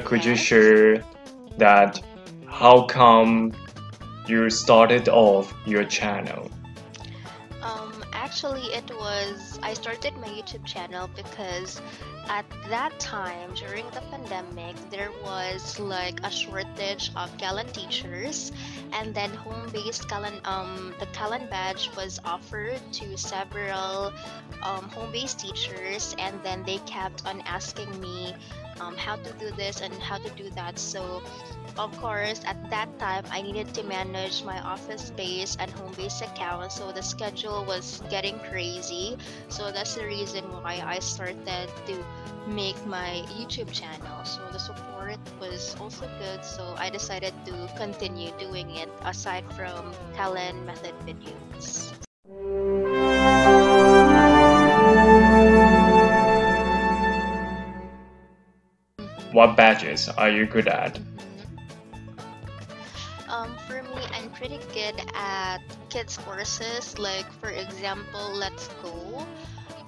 could you share that how come you started off your channel? Actually, I started my YouTube channel because at that time, during the pandemic, there was like a shortage of Kalen teachers, and then home-based Kalen, the Kalen badge was offered to several home-based teachers, and then they kept on asking me how to do this and how to do that. So of course, at that time, I needed to manage my office-based and home-based accounts, so the schedule was getting crazy. So that's the reason why I started to make my YouTube channel. So the support was also good, so I decided to continue doing it aside from Kalen method videos. What badges are you good at? For me, I'm pretty good at kids courses, like for example, Let's Go.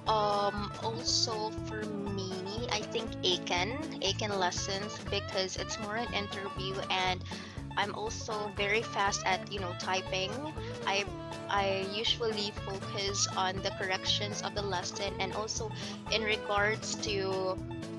Also for me, I think Aiken lessons, because it's more an interview, and I'm also very fast at typing. I usually focus on the corrections of the lesson, and also in regards to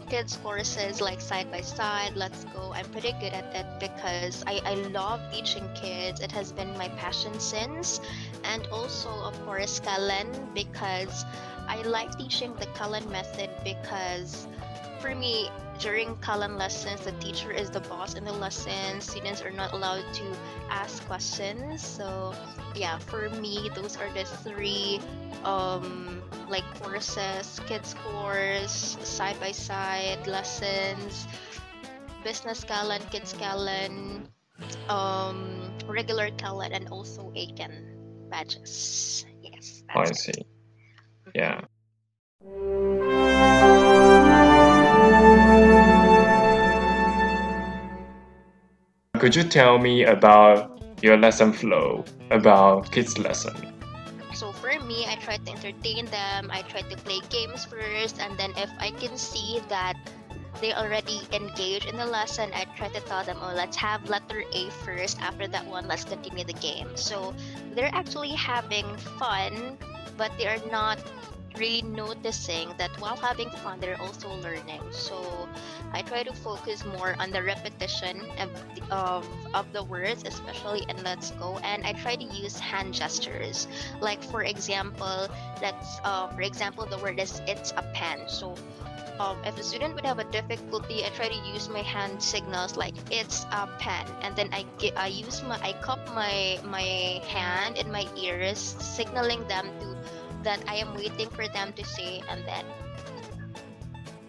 kids courses like side by side, Let's Go, I'm pretty good at it because I love teaching kids. It has been my passion since. And also of course Kalen, because I like teaching the Kalen method, because for me, during Kalen lessons, the teacher is the boss in the lesson. Students are not allowed to ask questions. So yeah, for me, those are the three like courses: kids course, side by side lessons, business Kalen, kids Kalen, regular Kalen, and also Aiken badges. Yes, I see. Yeah. Could you tell me about your lesson flow, about kids' lesson? So for me, I try to entertain them. I try to play games first, and then if I can see that they already engage in the lesson, I try to tell them, oh, let's have letter A first. After that one, let's continue the game. So they're actually having fun, but they are not really noticing that while having fun, they're also learning. So I try to focus more on the repetition of the words, especially in Let's Go, and I try to use hand gestures. Like for example, the word is it's a pen. So if the student would have a difficulty, I try to use my hand signals like it's a pen, and then I cup my hand in my ears, signaling them that I am waiting for them to say, and then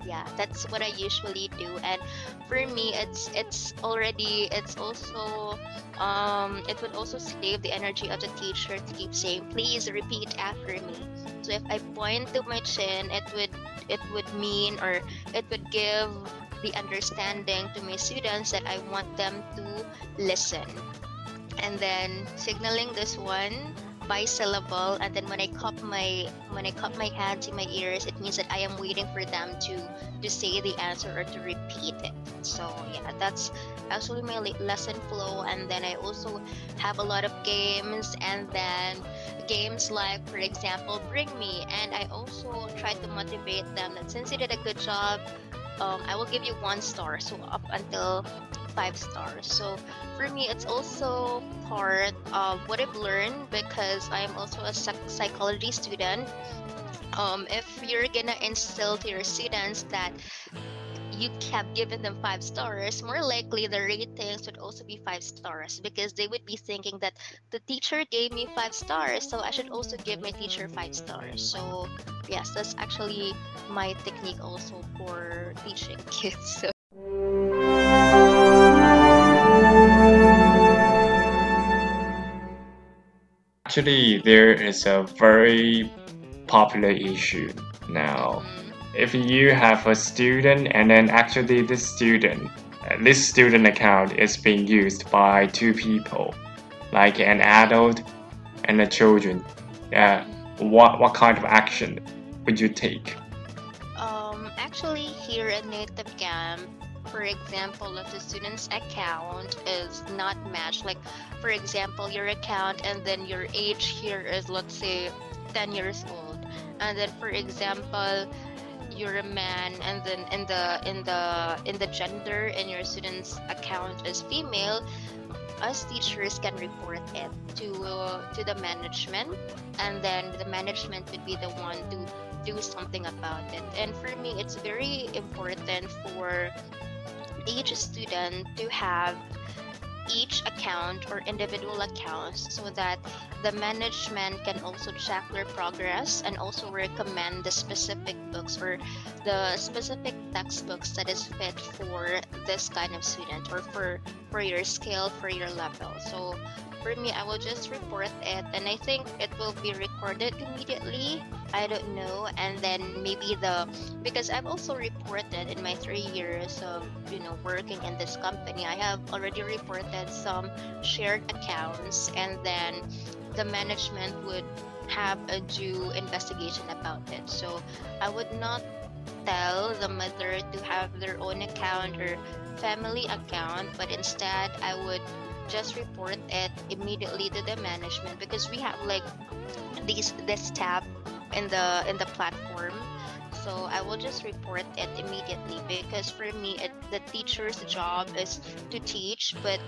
yeah, that's what I usually do. And for me, it would also save the energy of the teacher to keep saying, please repeat after me. So if I point to my chin, it would mean, or it would give the understanding to my students that I want them to listen. And then signaling this one by syllable, and then when I cup my hands in my ears, it means that I am waiting for them to say the answer or to repeat it. So yeah, that's actually my lesson flow. And then I also have a lot of games, and then games like, for example, Bring Me, and I also try to motivate them that since you did a good job, I will give you 1 star, so up until 5 stars. So for me, it's also part of what I've learned, because I am also a psychology student. If you're gonna instill to your students that you have given them 5 stars, more likely the ratings would also be 5 stars, because they would be thinking that the teacher gave me 5 stars, so I should also give my teacher 5 stars. So yes, that's actually my technique also for teaching kids. So Actually, there is a very popular issue now. If you have a student, and then actually this student account is being used by 2 people, like an adult and a children, what kind of action would you take? actually here in Native Camp, for example, if the student's account is not matched, like for example, your account and then your age here is, let's say, 10 years old, and then for example, you're a man, and then in the gender in your student's account is female, us teachers can report it to the management, and then the management would be the one to do something about it. And for me, it's very important for each student to have each account or individual accounts so that the management can also check their progress and also recommend the specific books or the specific textbooks that is fit for this kind of student or for your skill, for your level. So for me, I will just report it, and I think it will be recorded immediately. I don't know, and then maybe because I've also reported in my 3 years of working in this company, I have already reported some shared accounts, and then the management would have a due investigation about it. So I would not tell the mother to have their own account or family account, but instead I would just report it immediately to the management, because we have like this tab in the platform. So I will just report it immediately, because for me the teacher's job is to teach, but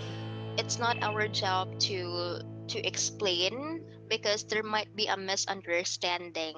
it's not our job to explain, because there might be a misunderstanding